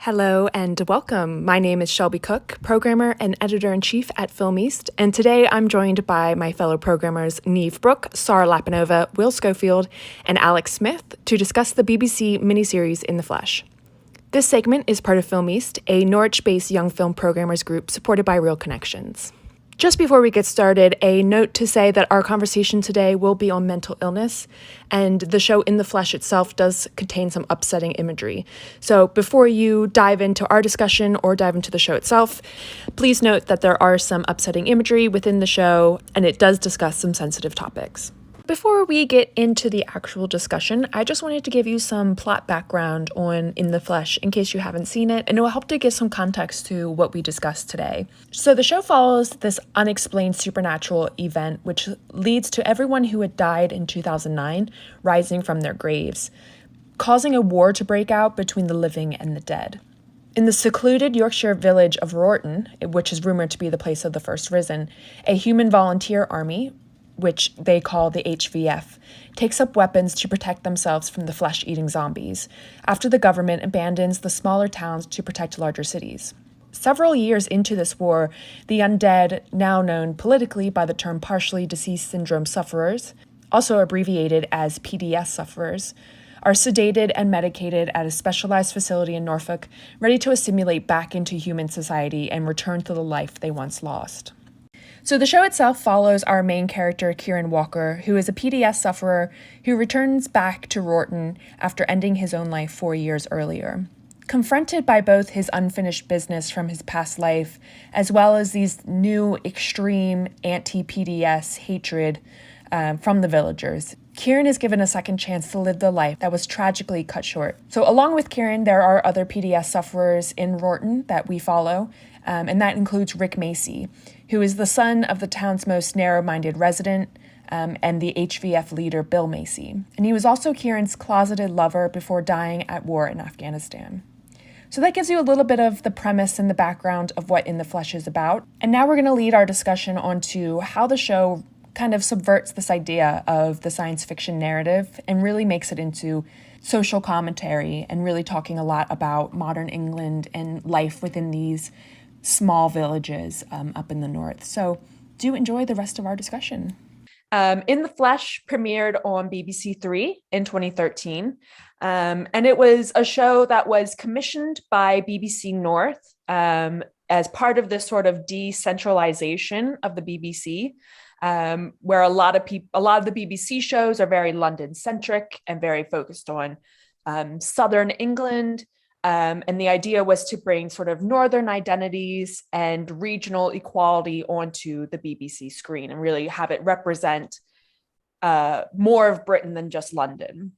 Hello and welcome. My name is Shelby Cook, programmer and editor-in-chief at Film East, and today I'm joined by my fellow programmers Neve Brooke, Sarah Lapanova, Will Schofield, and Alex Smith to discuss the BBC miniseries In the Flesh. This segment is part of Film East, a Norwich-based young film programmers group supported by Reel Connections. Just before we get started, a note to say that our conversation today will be on mental illness, and the show In the Flesh itself does contain some upsetting imagery. So before you dive into our discussion or dive into the show itself, please note that there are some upsetting imagery within the show, and it does discuss some sensitive topics. Before we get into the actual discussion, I just wanted to give you some plot background on In the Flesh in case you haven't seen it, and it will help to give some context to what we discussed today. So the show follows this unexplained supernatural event which leads to everyone who had died in 2009 rising from their graves, causing a war to break out between the living and the dead. In the secluded Yorkshire village of Rorton, which is rumored to be the place of the first risen, a human volunteer army, which they call the HVF, takes up weapons to protect themselves from the flesh-eating zombies, after the government abandons the smaller towns to protect larger cities. Several years into this war, the undead, now known politically by the term partially deceased syndrome sufferers, also abbreviated as PDS sufferers, are sedated and medicated at a specialized facility in Norfolk, ready to assimilate back into human society and return to the life they once lost. So the show itself follows our main character, Kieran Walker, who is a PDS sufferer who returns back to Rorton after ending his own life 4 years earlier. Confronted by both his unfinished business from his past life, as well as these new extreme anti-PDS hatred from the villagers, Kieran is given a second chance to live the life that was tragically cut short. So along with Kieran, there are other PDS sufferers in Rorton that we follow, and that includes Rick Macy, who is the son of the town's most narrow-minded resident, and the HVF leader Bill Macy. And he was also Kieran's closeted lover before dying at war in Afghanistan. So that gives you a little bit of the premise and the background of what In the Flesh is about. And now we're going to lead our discussion onto how the show kind of subverts this idea of the science fiction narrative and really makes it into social commentary and really talking a lot about modern England and life within these small villages up in the north. So do enjoy the rest of our discussion. In the Flesh premiered on BBC Three in 2013. And it was a show that was commissioned by BBC North as part of this sort of decentralization of the BBC, where a lot of the BBC shows are very London-centric and very focused on southern England. And the idea was to bring sort of northern identities and regional equality onto the BBC screen and really have it represent more of Britain than just London.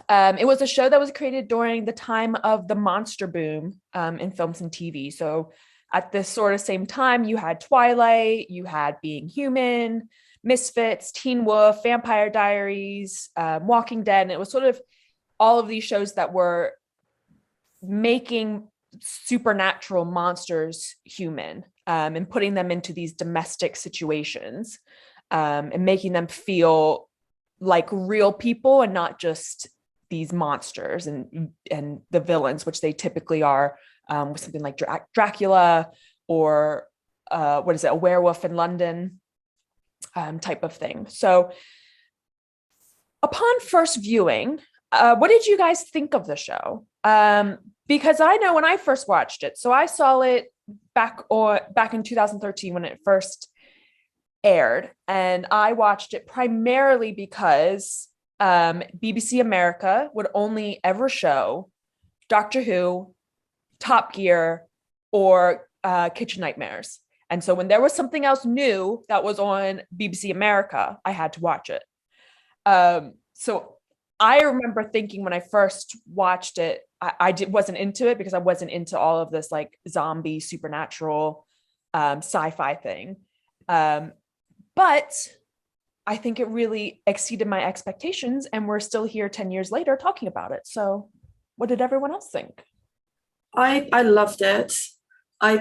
It was a show that was created during the time of the monster boom in films and TV. So at this sort of same time, you had Twilight, you had Being Human, Misfits, Teen Wolf, Vampire Diaries, Walking Dead. And it was sort of all of these shows that were making supernatural monsters human and putting them into these domestic situations and making them feel like real people and not just these monsters and the villains, which they typically are with something like Dracula or a werewolf in London type of thing. So upon first viewing, what did you guys think of the show? Because I know when I first watched it, so I saw it back in 2013 when it first aired, and I watched it primarily because BBC America would only ever show Doctor Who, Top Gear, or Kitchen Nightmares. And so when there was something else new that was on BBC America, I had to watch it. So I remember thinking when I first watched it, I wasn't into it because I wasn't into all of this like zombie supernatural sci-fi thing. But I think it really exceeded my expectations, and we're still here 10 years later talking about it. So what did everyone else think? I loved it. I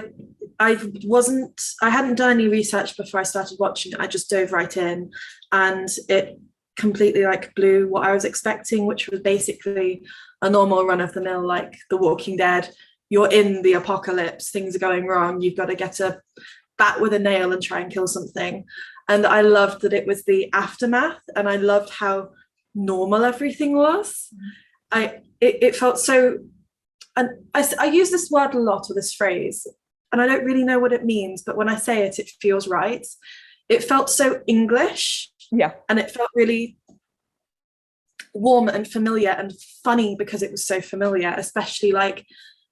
hadn't done any research before I started watching it. I just dove right in, and it completely like blew what I was expecting, which was basically a normal run of the mill, like The Walking Dead, you're in the apocalypse, things are going wrong, you've got to get a bat with a nail and try and kill something. And I loved that it was the aftermath, and I loved how normal everything was. It felt so, and I use this word a lot, or this phrase, and I don't really know what it means, but when I say it, it feels right. It felt so English. Yeah. And it felt really warm and familiar and funny because it was so familiar, especially like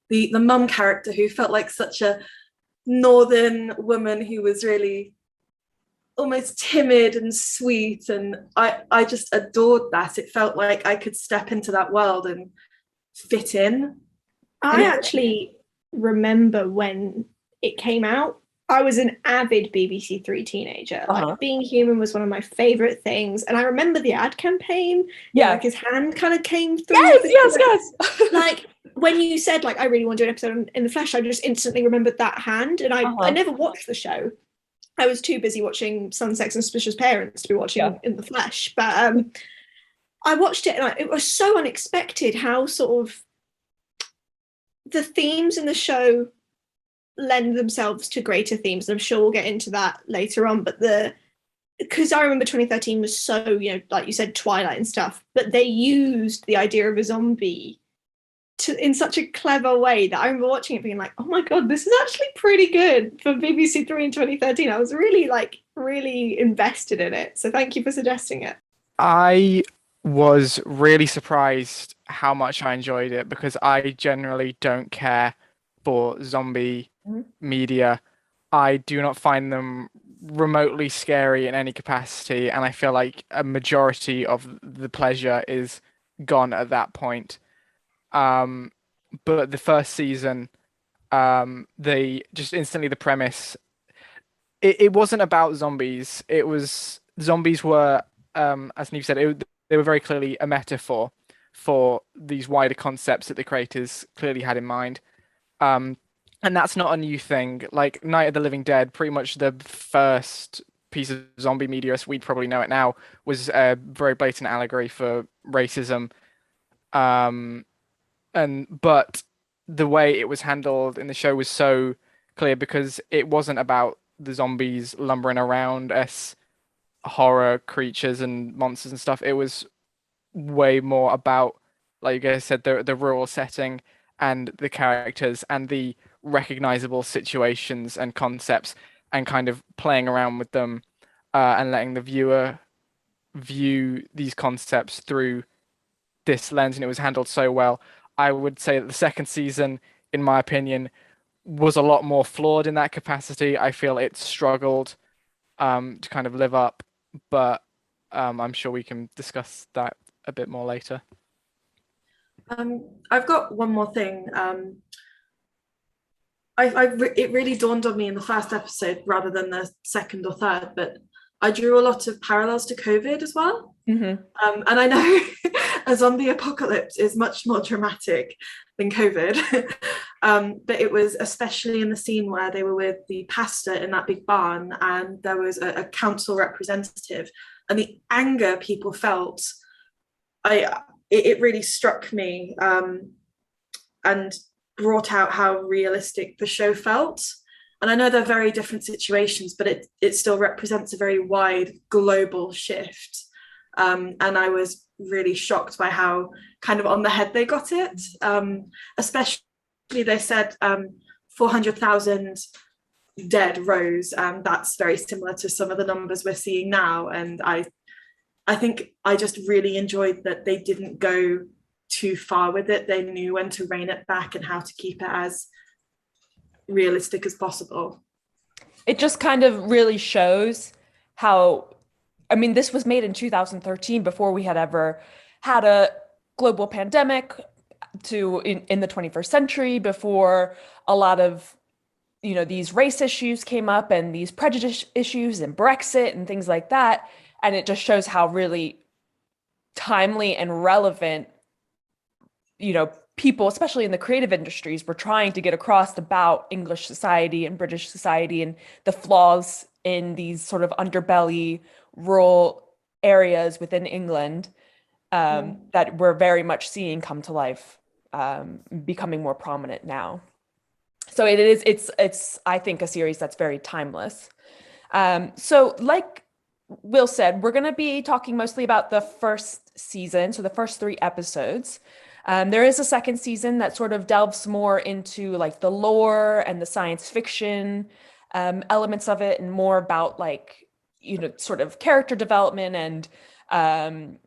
the mum character, who felt like such a northern woman who was really almost timid and sweet, and I just adored that. It felt like I could step into that world and fit in. I actually remember when it came out, I was an avid BBC Three teenager. Like, Being Human was one of my favorite things, and I remember the ad campaign. Yeah, like his hand kind of came through. Yes. Like when you said, like, I really want to do an episode in the flesh, I just instantly remembered that hand. And I never watched the show. I was too busy watching Sun, Sex and Suspicious Parents to be watching in the flesh. But I watched it, and it was so unexpected how sort of the themes in the show lend themselves to greater themes. I'm sure we'll get into that later on. But because I remember 2013 was so, like you said, Twilight and stuff, but they used the idea of a zombie in such a clever way that I remember watching it being like, oh my God, this is actually pretty good for BBC Three in 2013. I was really invested in it. So thank you for suggesting it. I was really surprised how much I enjoyed it, because I generally don't care for zombie media. I do not find them remotely scary in any capacity, and I feel like a majority of the pleasure is gone at that point. But the first season, they just instantly, the premise, it wasn't about zombies. It was, zombies were, as Neve said, they were very clearly a metaphor for these wider concepts that the creators clearly had in mind. And that's not a new thing. Like Night of the Living Dead, pretty much the first piece of zombie media as we'd probably know it now, was a very blatant allegory for racism. But the way it was handled in the show was so clear, because it wasn't about the zombies lumbering around as horror creatures and monsters and stuff. It was way more about, like you guys said, the rural setting and the characters and the recognizable situations and concepts, and kind of playing around with them and letting the viewer view these concepts through this lens. And it was handled so well. I would say that the second season, in my opinion, was a lot more flawed in that capacity. I feel it struggled to kind of live up, but I'm sure we can discuss that a bit more later. I've got one more thing. It really dawned on me in the first episode rather than the second or third, but I drew a lot of parallels to COVID as well. And I know a zombie apocalypse is much more dramatic than COVID. But it was especially in the scene where they were with the pastor in that big barn, and there was a council representative, and the anger people felt, it really struck me, and brought out how realistic the show felt. And I know they're very different situations, but it still represents a very wide global shift. And I was really shocked by how kind of on the head they got it. Especially they said 400,000 dead rose. That's very similar to some of the numbers we're seeing now. And I think I just really enjoyed that they didn't go too far with it. They knew when to rein it back and how to keep it as realistic as possible. It just kind of really shows how, I mean, this was made in 2013 before we had ever had a global pandemic in the 21st century, before a lot of, these race issues came up and these prejudice issues and Brexit and things like that. And it just shows how really timely and relevant, people, especially in the creative industries, were trying to get across about English society and British society and the flaws in these sort of underbelly rural areas within England that we're very much seeing come to life becoming more prominent now. So it's I think a series that's very timeless. So like Will said, we're going to be talking mostly about the first season, so the first 3 episodes. There is a second season that sort of delves more into like the lore and the science fiction elements of it, and more about like, you know, sort of character development and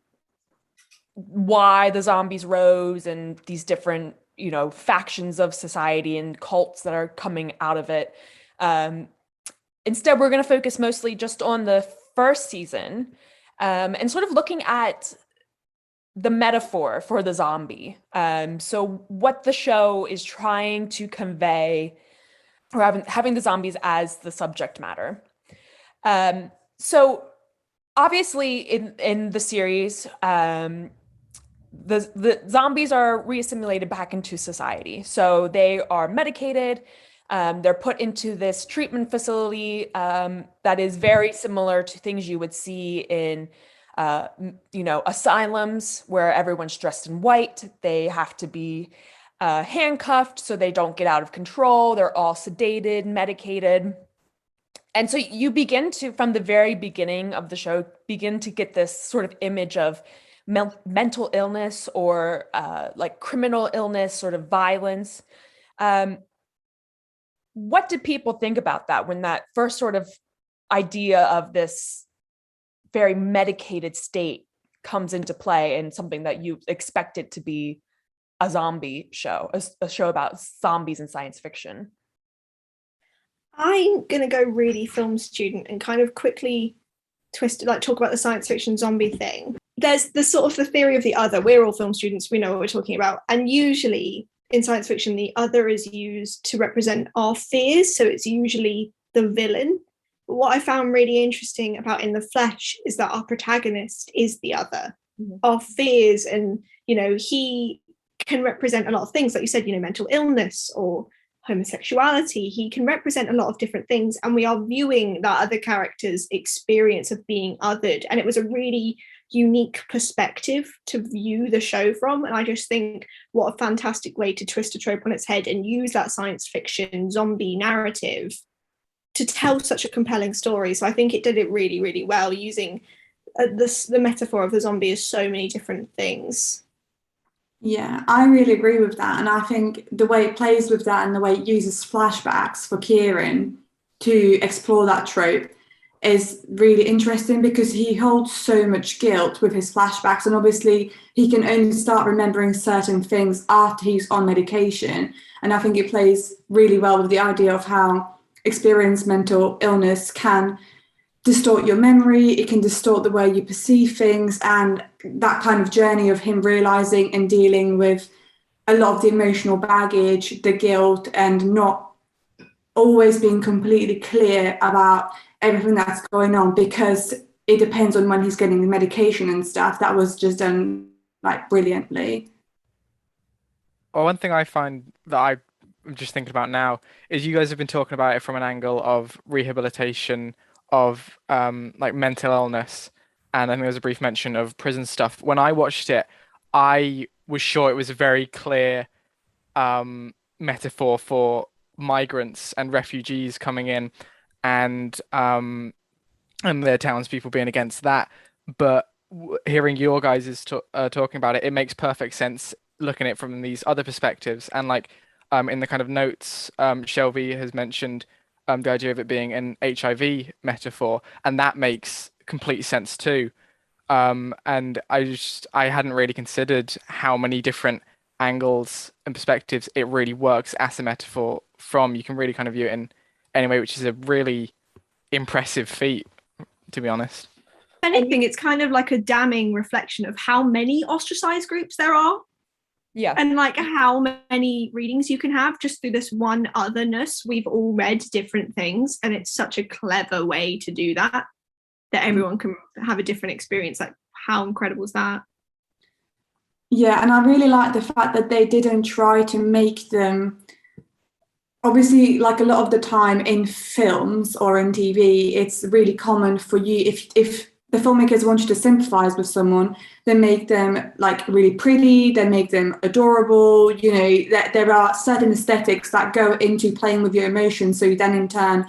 why the zombies rose and these different, you know, factions of society and cults that are coming out of it. Instead, we're going to focus mostly just on the first season and sort of looking at the metaphor for the zombie. So what the show is trying to convey, or having the zombies as the subject matter. So obviously in the series, the zombies are reassimilated back into society. So they are medicated. They're put into this treatment facility that is very similar to things you would see in, you know, asylums where everyone's dressed in white. They have to be handcuffed so they don't get out of control. They're all sedated, medicated. And so you begin to, from the very beginning of the show, begin to get this sort of image of mental illness or like criminal illness, sort of violence. What did people think about that when that first sort of idea of this very medicated state comes into play, and something that you expect it to be a zombie show, a show about zombies and science fiction? I'm going to go really film student and kind of quickly twist, like talk about the science fiction zombie thing. There's the sort of the theory of the other. We're all film students, we know what we're talking about. And usually in science fiction, the other is used to represent our fears. So it's usually the villain. But what I found really interesting about In the Flesh is that our protagonist is the other. Mm-hmm. Our fears, and, you know, he can represent a lot of things. Like you said, you know, mental illness or homosexuality. He can represent a lot of different things. And we are viewing that other character's experience of being othered. And it was a really unique perspective to view the show from. And I just think what a fantastic way to twist a trope on its head and use that science fiction zombie narrative to tell such a compelling story. So I think it did it really, really well, using the metaphor of the zombie as so many different things. Yeah, I really agree with that. And I think the way it plays with that and the way it uses flashbacks for Kieran to explore that trope is really interesting, because he holds so much guilt with his flashbacks, and obviously he can only start remembering certain things after he's on medication. And I think it plays really well with the idea of how experienced mental illness can distort your memory, it can distort the way you perceive things, and that kind of journey of him realizing and dealing with a lot of the emotional baggage, the guilt, and not always being completely clear about everything that's going on, because it depends on when he's getting the medication and stuff. That was just done like brilliantly. Well, one thing I find that I'm just thinking about now is you guys have been talking about it from an angle of rehabilitation of like mental illness, and I think there was a brief mention of prison stuff. When I watched it, I was sure it was a very clear metaphor for migrants and refugees coming in, and their townspeople being against that. But hearing your guys talking about it, it makes perfect sense looking at it from these other perspectives. And like in the kind of notes, Shelby has mentioned the idea of it being an HIV metaphor, and that makes complete sense too. And I hadn't really considered how many different angles and perspectives it really works as a metaphor from. You can really kind of view it in any way, which is a really impressive feat, to be honest. If anything, it's kind of like a damning reflection of how many ostracized groups there are. Yeah. And like how many readings you can have just through this one otherness. We've all read different things, and it's such a clever way to do that everyone can have a different experience. Like, how incredible is that? Yeah, and I really like the fact that they didn't try to make them, obviously, like a lot of the time in films or in TV, it's really common for you, if the filmmakers want you to sympathize with someone, they make them like really pretty, they make them adorable. You know, there are certain aesthetics that go into playing with your emotions, so you then in turn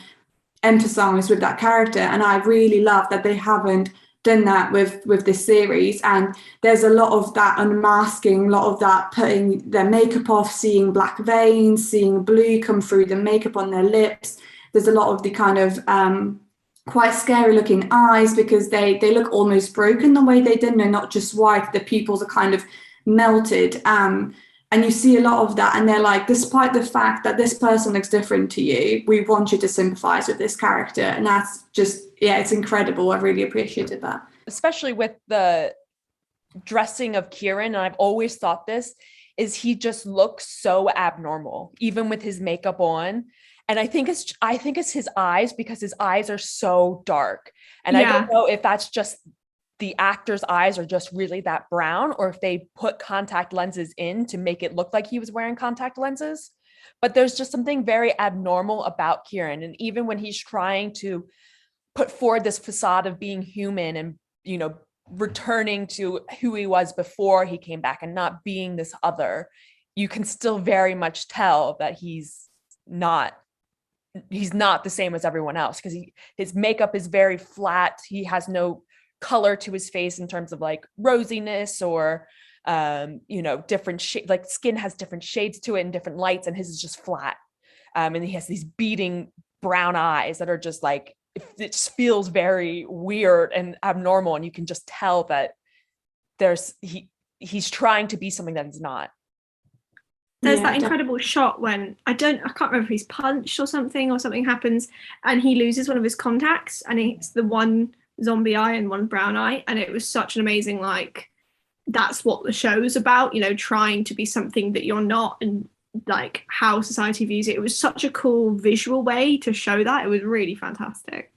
empathize with that character. And I really love that they haven't done that with this series. And there's a lot of that unmasking, a lot of that putting their makeup off, seeing black veins, seeing blue come through the makeup on their lips. There's a lot of the kind of quite scary looking eyes, because they look almost broken the way they did. They're not just white, the pupils are kind of melted. And you see a lot of that, and they're like, despite the fact that this person looks different to you, we want you to sympathize with this character. And that's just, yeah, it's incredible. I really appreciated that. Especially with the dressing of Kieran, and I've always thought this, is he just looks so abnormal, even with his makeup on. And I think it's his eyes, because his eyes are so dark. And I don't know if that's just the actor's eyes are just really that brown, or if they put contact lenses in to make it look like he was wearing contact lenses. But there's just something very abnormal about Kieran. And even when he's trying to put forward this facade of being human and, you know, returning to who he was before he came back and not being this other, you can still very much tell that he's not the same as everyone else, because his makeup is very flat. He has no color to his face in terms of like rosiness or you know, different shade, like skin has different shades to it and different lights, and his is just flat. And he has these beating brown eyes that are just like, it just feels very weird and abnormal, and you can just tell that he's trying to be something that he's not. There's that incredible shot when I can't remember if he's punched or something happens, and he loses one of his contacts, and it's the one zombie eye and one brown eye. And it was such an amazing, like, that's what the show's about, you know, trying to be something that you're not, and like how society views it. It was such a cool visual way to show that. It was really fantastic.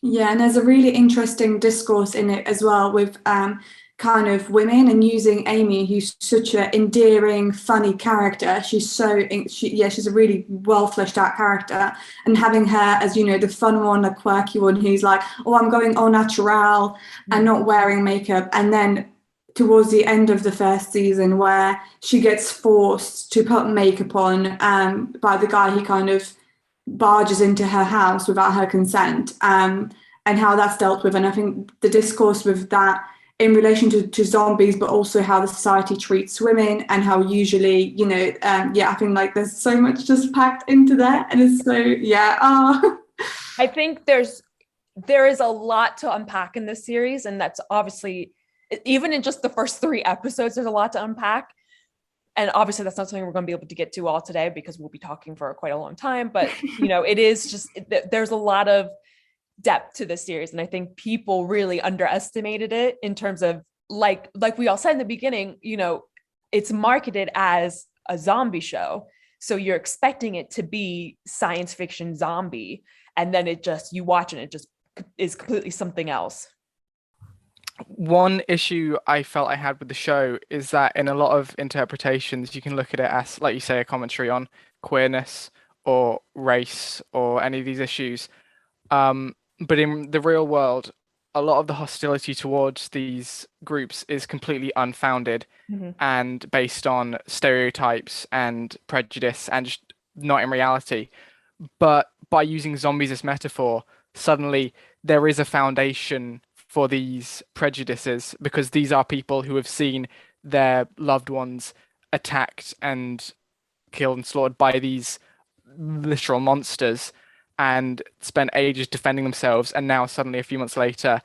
Yeah, and there's a really interesting discourse in it as well with kind of women, and using Amy, who's such an endearing, funny character. She's a really well fleshed out character, and having her as, you know, the fun one, the quirky one who's like, oh, I'm going au naturel and not wearing makeup. And then towards the end of the first season, where she gets forced to put makeup on by the guy who kind of barges into her house without her consent, and how that's dealt with. And I think the discourse with that in relation to zombies, but also how the society treats women, and how usually, you know, I think like there's so much just packed into there, and it's so, I think there is a lot to unpack in this series, and that's obviously, even in just the first 3 episodes, there's a lot to unpack. And obviously that's not something we're going to be able to get to all today, because we'll be talking for quite a long time. But, you know, it is just, there's a lot of depth to this series. And I think people really underestimated it in terms of, like we all said in the beginning, you know, it's marketed as a zombie show. So you're expecting it to be science fiction zombie. And then you watch it, it just is completely something else. One issue I felt I had with the show is that in a lot of interpretations, you can look at it as, like you say, a commentary on queerness or race or any of these issues. But in the real world, a lot of the hostility towards these groups is completely unfounded and based on stereotypes and prejudice, and just not in reality. But by using zombies as metaphor, suddenly there is a foundation for these prejudices, because these are people who have seen their loved ones attacked and killed and slaughtered by these literal monsters, and spent ages defending themselves, and now suddenly a few months later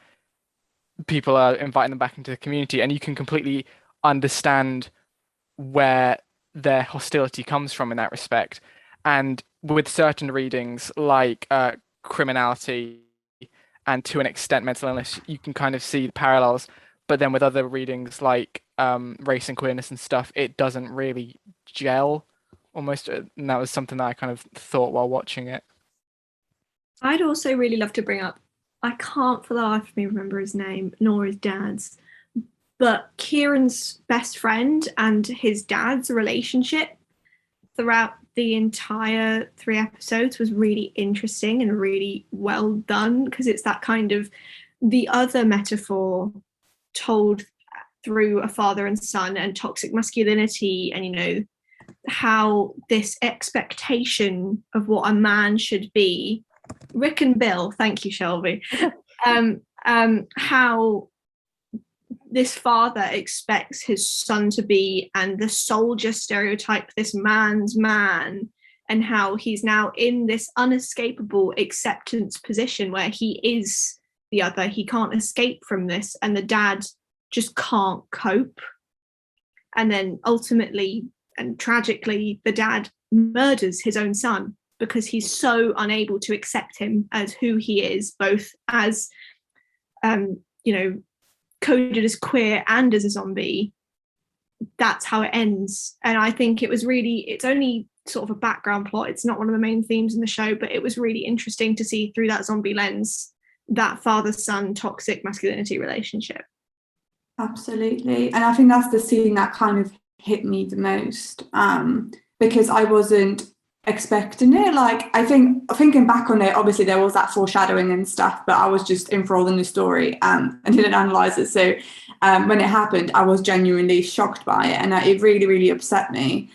people are inviting them back into the community, and you can completely understand where their hostility comes from in that respect. And with certain readings like criminality and to an extent mental illness, you can kind of see the parallels. But then with other readings like race and queerness and stuff, it doesn't really gel almost. And that was something that I kind of thought while watching it. I'd also really love to bring up, I can't for the life of me remember his name, nor his dad's, but Kieran's best friend and his dad's relationship throughout the entire 3 episodes was really interesting and really well done, because it's that kind of the other metaphor told through a father and son and toxic masculinity, and, you know, how this expectation of what a man should be, Rick and Bill, thank you, Shelby, how this father expects his son to be, and the soldier stereotype, this man's man, and how he's now in this unescapable acceptance position where he is the other, he can't escape from this, and the dad just can't cope. And then ultimately and tragically, the dad murders his own son because he's so unable to accept him as who he is, both as you know, coded as queer and as a zombie. That's how it ends. And I think it was really, it's only sort of a background plot, it's not one of the main themes in the show, but it was really interesting to see through that zombie lens that father-son toxic masculinity relationship. Absolutely. And I think that's the scene that kind of hit me the most, because I wasn't expecting it. Like, I think thinking back on it, obviously there was that foreshadowing and stuff, but I was just enthralled in the story and didn't analyze it. So when it happened, I was genuinely shocked by it, and it really, really upset me,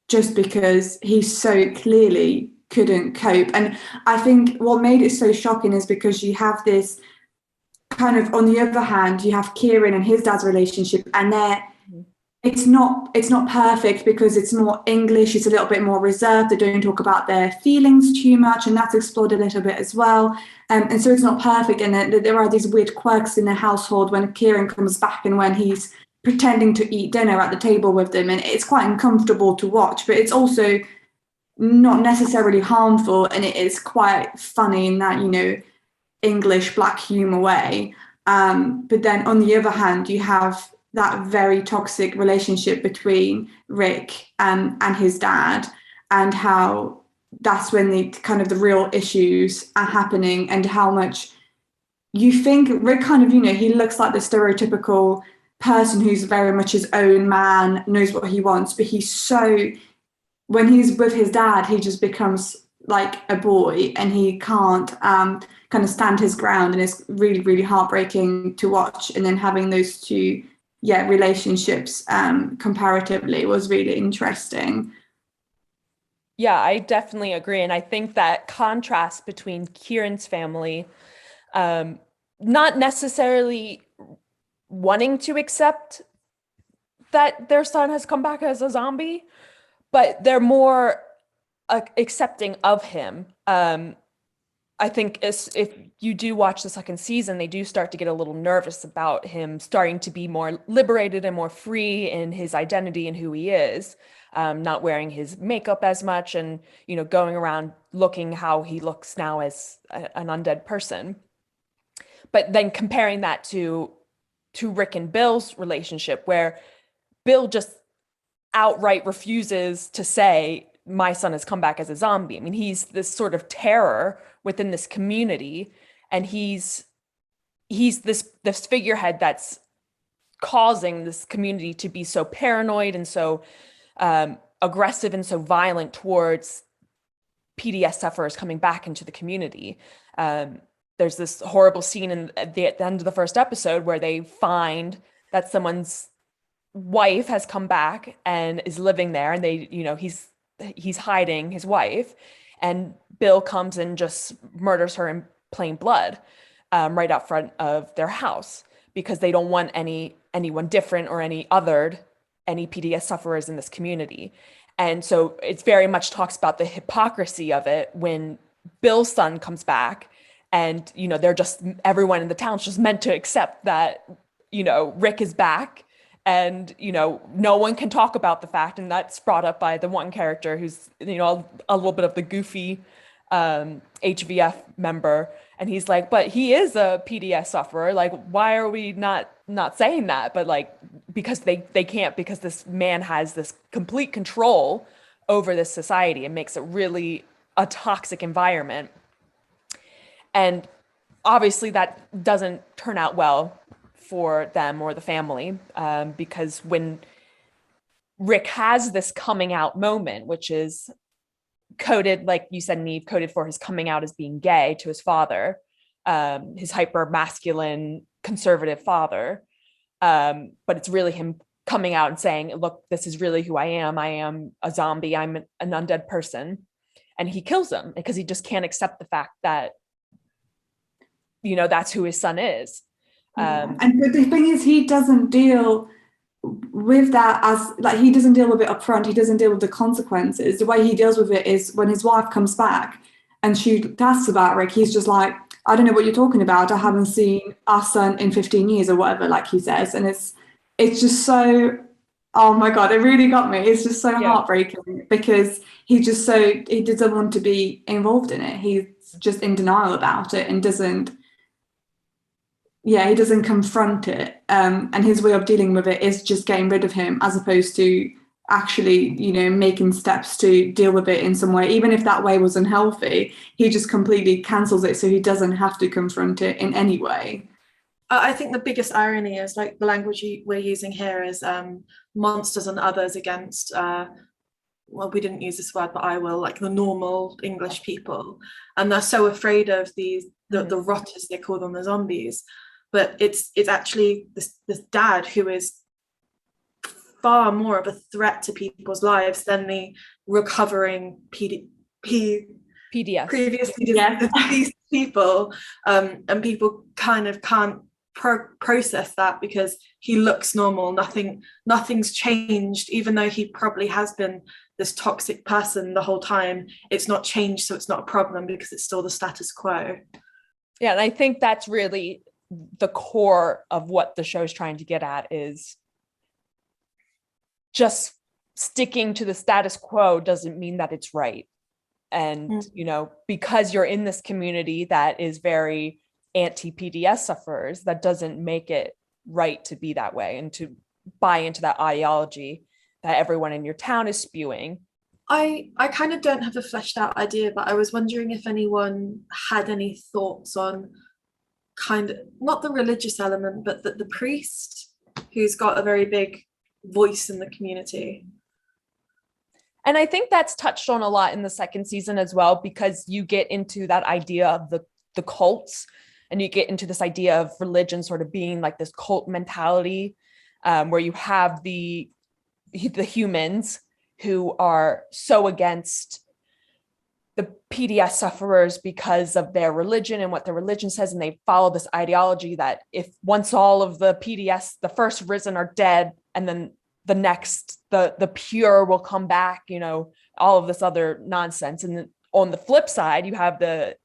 just because he so clearly couldn't cope. And I think what made it so shocking is because you have this kind of, on the other hand, you have Kieran and his dad's relationship, and it's not perfect because it's more English, it's a little bit more reserved, they don't talk about their feelings too much, and that's explored a little bit as well, and so it's not perfect. And there are these weird quirks in the household when Kieran comes back and when he's pretending to eat dinner at the table with them, and it's quite uncomfortable to watch, but it's also not necessarily harmful, and it is quite funny in that, you know, English black humor way. But then on the other hand, you have that very toxic relationship between Rick and his dad, and how that's when the kind of the real issues are happening, and how much you think Rick kind of, you know, he looks like the stereotypical person who's very much his own man, knows what he wants, but he's so, when he's with his dad, he just becomes like a boy, and he can't kind of stand his ground, and it's really, really heartbreaking to watch. And then having those two relationships comparatively was really interesting. Yeah, I definitely agree. And I think that contrast between Kieran's family, not necessarily wanting to accept that their son has come back as a zombie, but they're more accepting of him. I think if you do watch the second season, they do start to get a little nervous about him starting to be more liberated and more free in his identity and who he is, not wearing his makeup as much, and, you know, going around looking how he looks now as an undead person. But then comparing that to Rick and Bill's relationship, where Bill just outright refuses to say, my son has come back as a zombie. I mean, he's this sort of terror within this community, and he's this figurehead that's causing this community to be so paranoid and so aggressive and so violent towards PDS sufferers coming back into the community. There's this horrible scene at the end of the first episode where they find that someone's wife has come back and is living there, and they, you know, he's hiding his wife, and Bill comes and just murders her in plain blood, right out front of their house, because they don't want anyone different or any othered any PDS sufferers in this community. And so it's very much talks about the hypocrisy of it when Bill's son comes back, and, you know, they're just, everyone in the town's just meant to accept that, you know, Rick is back. And, you know, no one can talk about the fact, and that's brought up by the one character who's, you know, a little bit of the goofy HVF member. And he's like, but he is a PDS sufferer. Like, why are we not saying that? But like, because they can't, because this man has this complete control over this society and makes it really a toxic environment. And obviously that doesn't turn out well for them or the family, because when Rick has this coming out moment, which is coded, like you said, Neve, coded for his coming out as being gay to his father, his hyper masculine conservative father. But it's really him coming out and saying, look, this is really who I am. I am a zombie. I'm an undead person. And he kills him because he just can't accept the fact that, that's who his son is. And but the thing is, he doesn't deal with that he doesn't deal with it up front. He doesn't deal with the consequences. The way he deals with it is when his wife comes back and she asks about Rick, he's just like, I don't know what you're talking about. I haven't seen our son in 15 years or whatever, like he says. And it's just so, oh my God, it really got me. It's just so heartbreaking because he doesn't want to be involved in it. He's just in denial about it and he doesn't confront it. And his way of dealing with it is just getting rid of him as opposed to actually, making steps to deal with it in some way. Even if that way was unhealthy, he just completely cancels it so he doesn't have to confront it in any way. I think the biggest irony is like the language we're using here is monsters and others against, we didn't use this word, but I will, like the normal English people. And they're so afraid of the rotters, they call them, the zombies. But it's actually this dad who is far more of a threat to people's lives than the recovering PDS previously deceased people. And people kind of can't process that because he looks normal. Nothing's changed, even though he probably has been this toxic person the whole time. It's not changed, so it's not a problem because it's still the status quo. Yeah, and I think that's really the core of what the show is trying to get at, is just sticking to the status quo doesn't mean that it's right. And, because you're in this community that is very anti-PDS sufferers, that doesn't make it right to be that way and to buy into that ideology that everyone in your town is spewing. I kind of don't have a fleshed out idea, but I was wondering if anyone had any thoughts on kind of, not the religious element, but the priest who's got a very big voice in the community. And I think that's touched on a lot in the second season as well, because you get into that idea of the cults, and you get into this idea of religion sort of being like this cult mentality, where you have the humans who are so against the PDS sufferers because of their religion and what their religion says, and they follow this ideology that if once all of the PDS, the first risen, are dead, and then the next, the pure will come back, all of this other nonsense. And then on the flip side, you have the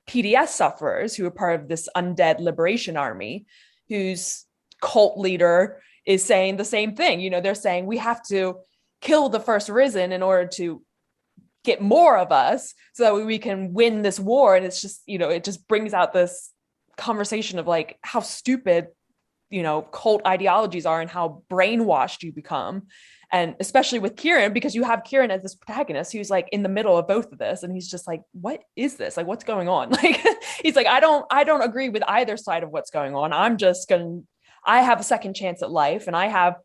PDS sufferers who are part of this undead liberation army, whose cult leader is saying the same thing. They're saying we have to kill the first risen in order to get more of us so that we can win this war. And it's just, it just brings out this conversation of like how stupid, cult ideologies are and how brainwashed you become. And especially with Kieran, because you have Kieran as this protagonist who's like in the middle of both of this. And he's just like, what is this? Like, what's going on? Like, he's like, I don't agree with either side of what's going on. I have a second chance at life, and I have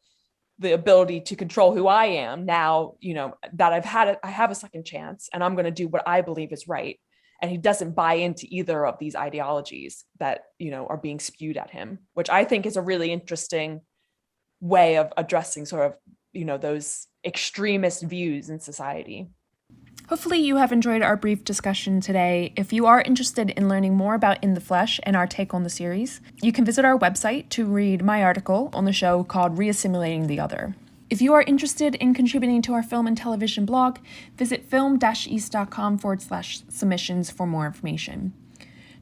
the ability to control who I am now, that I have a second chance, and I'm going to do what I believe is right. And he doesn't buy into either of these ideologies that, are being spewed at him, which I think is a really interesting way of addressing sort of, those extremist views in society. Hopefully you have enjoyed our brief discussion today. If you are interested in learning more about In the Flesh and our take on the series, you can visit our website to read my article on the show called Reassimilating the Other. If you are interested in contributing to our film and television blog, visit film-east.com/submissions for more information.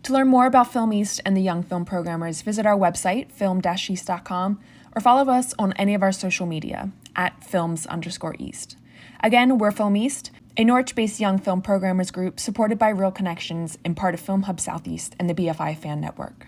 To learn more about Film East and the Young Film Programmers, visit our website, film-east.com, or follow us on any of our social media, @films_east. Again, we're Film East, a Norwich-based young film programmers group supported by Reel Connections and part of Film Hub Southeast and the BFI Fan Network.